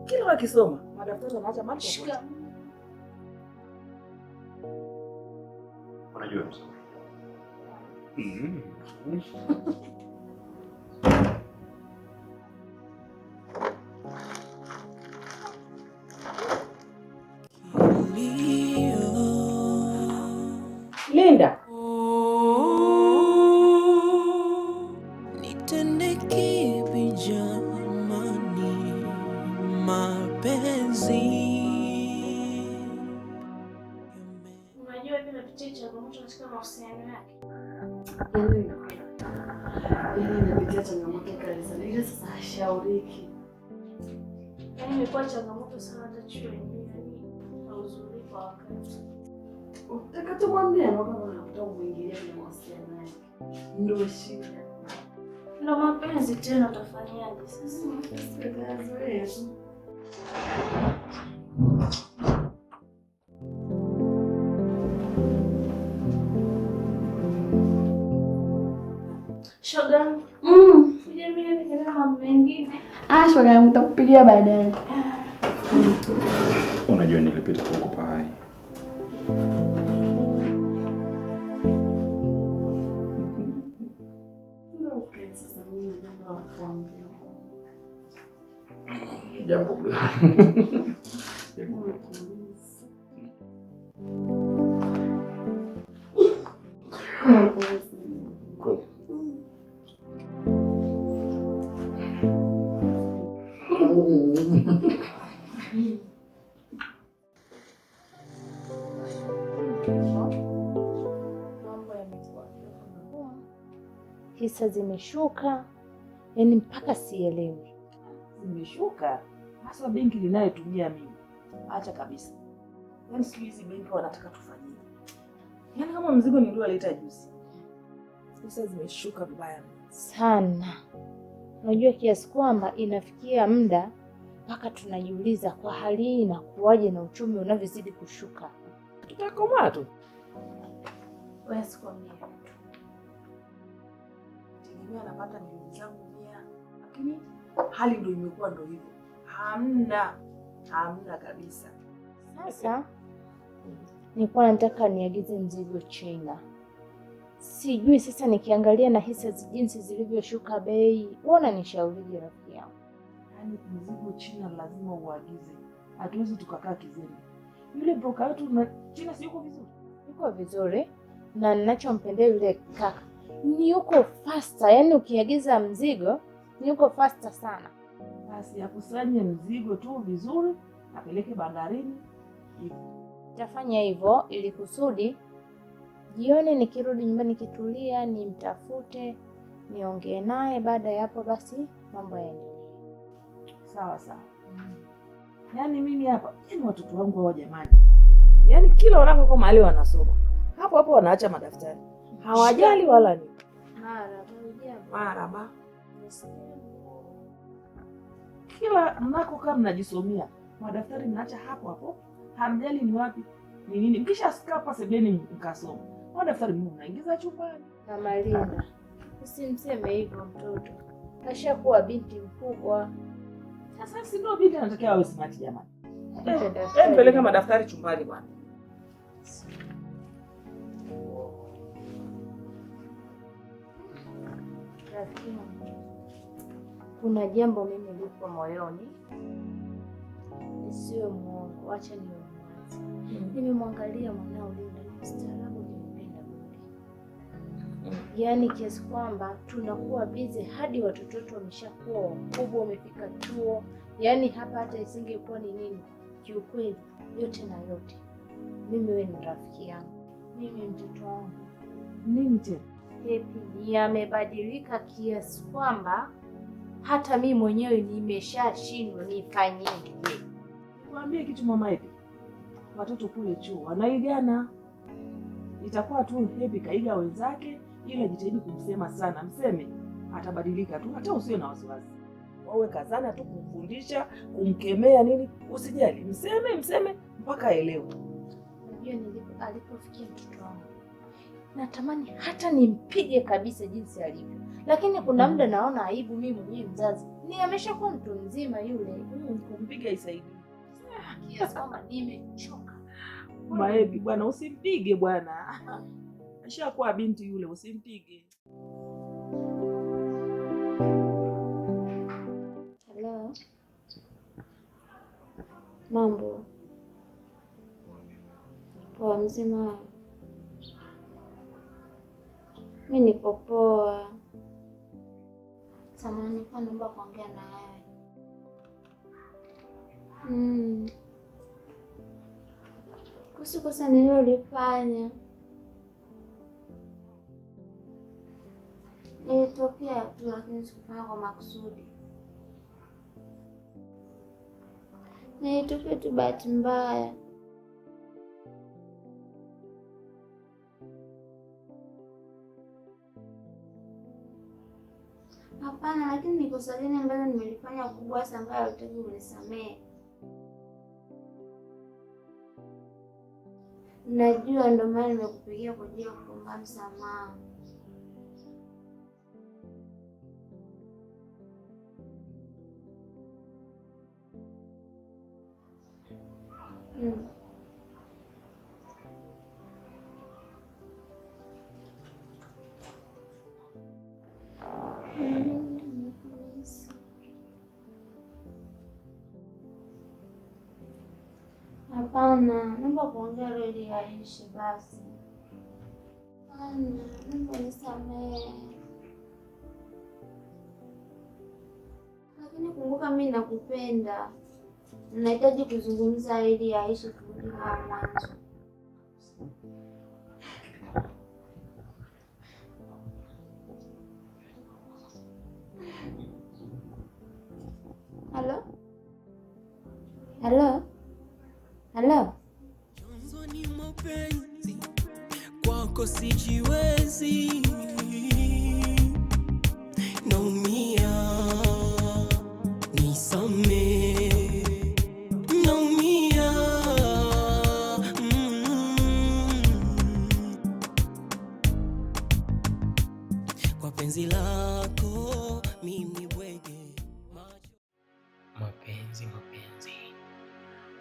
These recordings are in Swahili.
Kila wakisoma madaftari wanaacha mali. Unajua mzuri. Linda. Nitende kipi jamani, mapenzi. Unajua hivi napitia changamoto katika mahusiano yake. Yaani napitia changamoto kali sana. Ile sasa hashauriki. Yaani imekuwa changamoto sana hata chuo yenyewe, yaani hauzuri kwa wakati. Utaka tumwambie na kama unataka muingilie kwenye mahusiano yake. Ndio shida. Ndio mapenzi tena utafanyaje sasa? Sikazoea tu. Shoga. Ujamii ni mambo mengine. Shoga yangu nitakupigia baadaye. Unajua nilipita kukupa hai. Jambo gani? Hisa zimeshuka, yaani mpaka sielewi. Zimeshuka? Hasa benki ninayotumia mimi. Acha kabisa. Yaani siku hizi benki wanataka tufanyie. Yaani kama mzigo nilioleta juzi. Hisa zimeshuka vibaya sana. Unajua kiasi kwamba inafikia muda mpaka tunajiuliza kwa hali hii inakuwaje na uchumi unavyozidi kushuka. Tutakomaa tu. Wewe sikwambia mtu. Tegemea napata milioni zangu 100, lakini hali ndio imekuwa ndio hivyo. Hamna kabisa. Sasa nilikuwa nataka niagize mzigo China. Sijui sasa nikiangalia na hisa jinsi zilivyoshuka bei, uona nishaurije rafiki yangu. Yaani mzigo China lazima uagize. Hatuwezi tukakaa kizeni. Yule broker wetu na China si yuko vizuri? Yuko vizuri na ninachompendea yule kaka. Ni yuko faster, yaani ukiagiza mzigo ni yuko faster sana. Basi akusanye mzigo tu vizuri, apeleke bandarini. Tafanya hivyo ili kusudi jioni nikirudi nyumbani kitulia, nimtafute, niongee naye, baada ya hapo basi mambo yaendelee. Sawa sawa. Yaani mimi hapa, yaani watoto wangu hao jamani. Yaani kila wanapokuwa mahali wanasoma, hapo hapo wanaacha madaftari. Hawajali wala nini. Maraba. Kila mnakokaa mnajisomea, madaftari mnaacha hapo hapo. Hamjali ni wapi, ni nini. Mkisha sika hapa sebuleni mkasoma, madaftari mnaingiza chumbani. Na Malinda, usimseme hivyo mtoto. Kashakuwa binti mkubwa. Sasa si ndio binti anatakiwa awe smart jamani. Mpeleka madaftari chumbani bwana. Kuna jambo mimi liko moyoni. Nisiwe muongo, acha niwe mwazi. Nimemwangalia mwanao Linda, ni mstaarabu, nimpenda kweli. Yaani kiasi kwamba tunakuwa busy hadi watoto wetu wameshakuwa wakubwa, wamefika chuo. Yaani hapa hata isingekuwa ni nini, kiukweli yote na yote mimi wewe ni rafiki yangu. Mimi mtoto wangu. Nini tena? Happy amebadilika kiasi kwamba hata mimi mwenyewe nimeshashindwa nifanyeje. Nikwambie kitu mama hivi. Watoto kule chuo wanaigana. Itakuwa tu Happy kaiga wenzake, ila jitahidi kumsema sana. Mseme atabadilika tu, hata usiwe na wasiwasi. Wawe kazana tu kumfundisha, kumkemea nini, usijali. Mseme mpaka aelewe. Unajua alipofikia mtoto wangu, natamani hata nimpige kabisa jinsi alivyo. Lakini kuna muda naona aibu mimi mwenyewe mzazi Ni ameshakuwa mtu mzima yule. Kumpiga isaidii. Kiasi kwamba nimechoka. Maebi bwana, usimpige bwana. Ashakuwa binti yule, usimpige. Hello. Mambo. Poa mzima. Mimi nipo poa. Samahani, kwa naomba kuongea na wewe. Kuhusu kosa nililolifanya. Nilitokea tu lakini sikufanya kwa makusudi. Nilitokea tu bahati mbaya. Hapana, lakini ni kosa gani ambalo nimelifanya kubwa sana ambayo hutaki unisamehe? Najua ndio maana nimekupigia kwa ajili ya kuomba msamaha. Hapana, naomba kuongea leo ili aishi basi. Hapana, naomba nisamehe. Lakini kumbuka mimi nakupenda. Nahitaji kuzungumza ili aishi kurudi kama mwanzo. Halo? Halo? Halo? Chanzo ni mapenzi, kwako sijiwezi, naumia, nisamehe, naumia, kwa penzi lako mimi bwege. Mapenzi,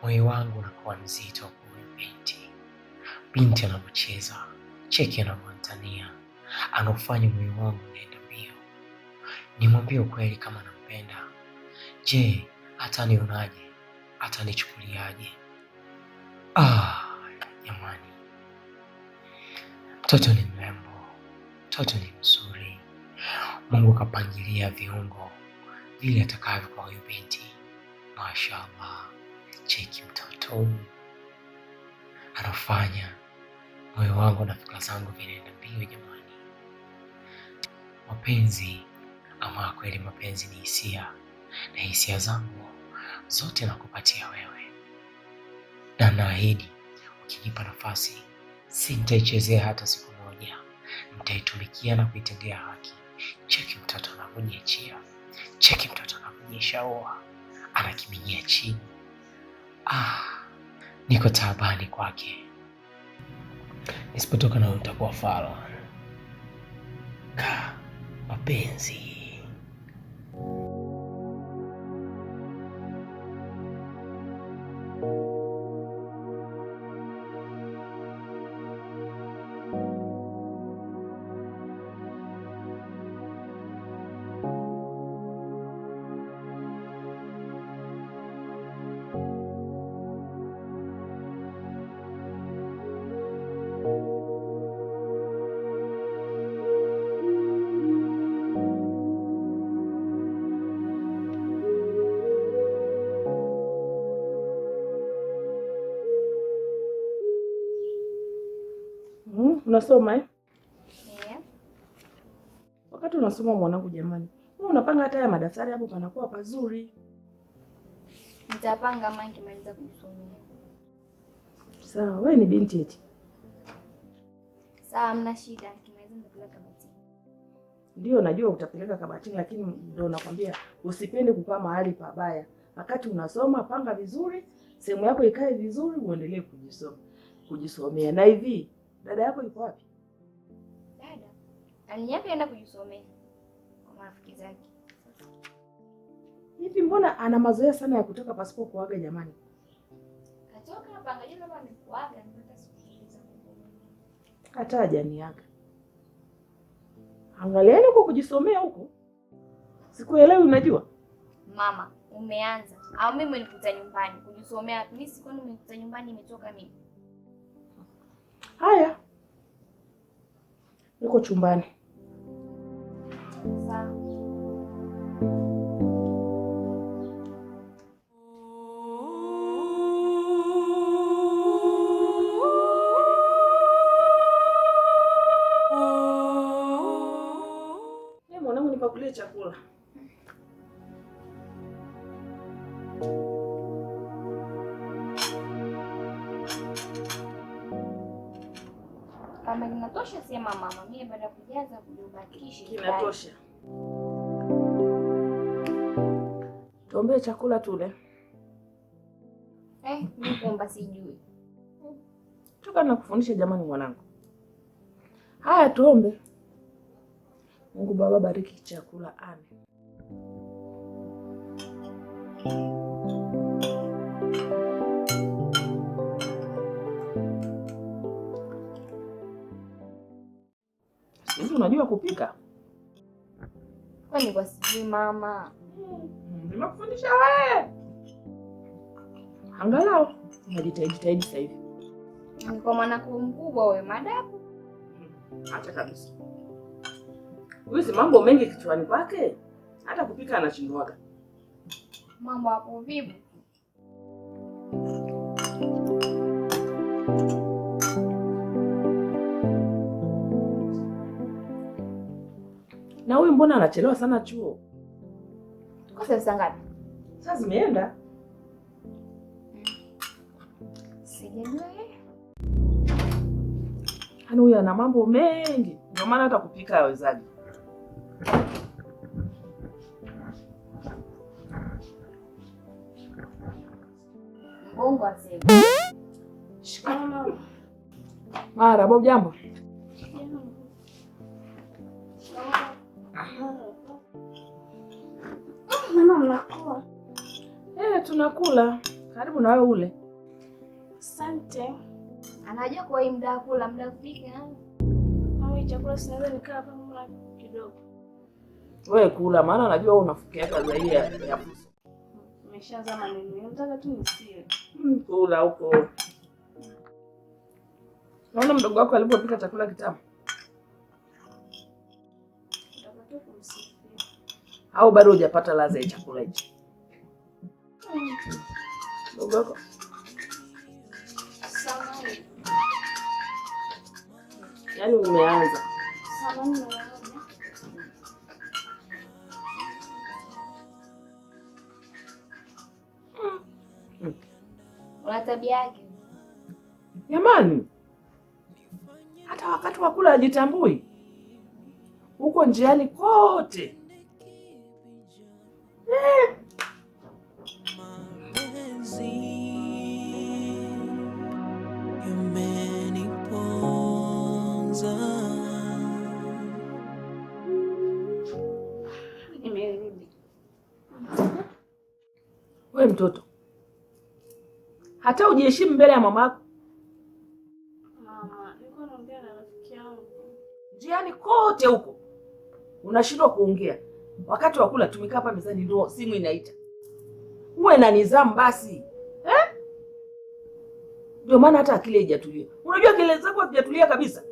moyo wangu unakuwa mzito kwa binti anapocheza, cheki anavyotania, anafanya moyo wangu unaenda mbio. Nimwambie ukweli kama nampenda. Je, atanionaje? Atanichukuliaje? Jamani. Mtoto ni mrembo, mtoto ni mzuri. Mungu kapangilia viungo vile atakavyo kwa huyu binti. Mashaallah. Cheki mtoto anafanya moyo wangu na fikra zangu vinaenda mbio jamani. Mapenzi, ama kweli mapenzi ni hisia, na hisia zangu zote nakupatia wewe, na naahidi ukinipa nafasi sintaichezea hata siku moja, nitaitumikia na kuitendea haki. Cheki mtoto anavyojiachia, cheki mtoto anavyojishaua, anakiminyia chini. Niko taabani kwake. Nisipotoka na utakuwa faro. Mapenzi. Unasoma eh? Yeah. Wakati unasoma mwanangu jamani, wewe unapanga hata ya madaftari hapo panakuwa pazuri. Nitapanga mama nikimaliza kusomea. Sawa, wewe ni binti eti. Sawa, hamna shida, nikimaliza nitapeleka kabatini. Ndio najua utapeleka kabatini, lakini ndio nakwambia usipende kukaa mahali pabaya. Wakati unasoma panga vizuri, sehemu yako ikae vizuri, uendelee kujisomea. Na hivi, dada yako yuko wapi? Dada aliniambia aenda kujisomea kwa marafiki zake. Hivi mbona ana mazoea sana ya kutoka pasipo kuaga jamani? Katoka hapa angalia kama amekuaga nipata sikiliza. Hata hajaniaga. Angalieni huko kujisomea huko. Sikuelewi unajua? Mama, umeanza. Au mimi nikuta nyumbani kujisomea. Mimi siko nimekuta nyumbani nimetoka mimi. Haya. Niko chumbani. Sawa. Mwanangu nipakulie chakula. Kama kinatosha sema mama, mimi baada ya kujaza kujibakisha. Kinatosha. Tuombee chakula tule. Mimi kuomba sijui. Toka na kufundisha jamani mwanangu. Haya tuombe. Mungu Baba bariki chakula. Amen. Sisi unajua kupika? Kwani kwa sijui mama. Nimekufundisha wewe. Angalau unajitahidi sasa hivi. Ni kwa mwanako mkubwa wewe madabu. Acha kabisa. Huyu si mambo mengi kichwani kwake. Hata kupika anashindwaga. Mambo hapo vipi? Na huyu mbona anachelewa sana chuo? Kwa sasa ngapi? Sasa zimeenda. Sijajua. Yaani huyu ana mambo mengi. Ndio maana hata kupika hawezaji. Mbongo asema. Shikamoo. Marahaba, jambo. Mama mnakula? Tunakula. Karibu na wewe ule. Asante. Anajua kwa hii muda kula, muda kupika. Mama, chakula sinaweza nikaa hapa mla kidogo. Wewe kula maana najua wewe unafikia kaza hii ya puso. Nimeshaanza maneno. Nataka tu nisile. Kula huko. Naona mdogo wako alipopika chakula kitamu. Nataka tu kumsifia. Au bado hujapata ladha ya chakula hicho? Mdogo wako. Samahani. Yaani umeanza. Samahani. Una tabia yake. Jamani. Hata wakati wa kula hajitambui. Huko njiani kote. Nimerudi. Wewe mtoto. Hata ujiheshimu mbele ya mamako. Mama, nilikuwa naongea na rafiki yangu. Njiani kote huko. Unashindwa kuongea. Wakati wa kula tumekaa hapa mezani ndio simu inaita. Uwe na nidhamu basi. Ndio maana hata akili haijatulia. Unajua akili zako hazijatulia kabisa.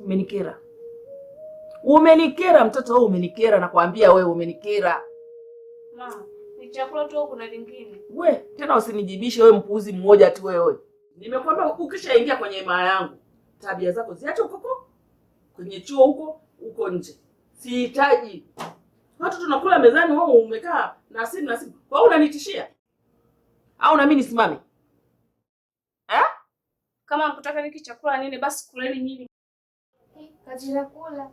Umenikera. Umenikera mtoto wewe, umenikera na kuambia wewe umenikera. Mama, ni chakula tu, kuna lingine. We, tena usinijibishe wewe mpuuzi mmoja tu wewe. Nimekwambia ukishaingia kwenye imaa yangu, tabia zako ziache huko kwenye chuo huko nje. Sihitaji. Watu tunakula mezani, wewe umekaa na simu. Kwa hiyo unanitishia? Au na mimi nisimame? Kama mkutaka niki chakula nini basi kuleni nyinyi. Kazi la kula.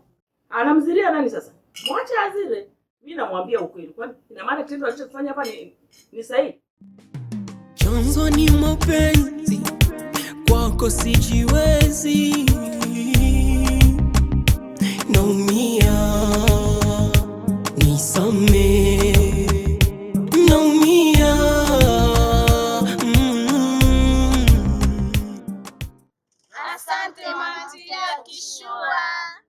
Anamziria nani sasa? Mwache azire. Mimi namwambia ukweli. Kwani ina maana kitendo alichofanya hapa ni sahihi? Chanzo ni mapenzi, kwako sijiwezi, naumia Asante Mama Tia Kishua.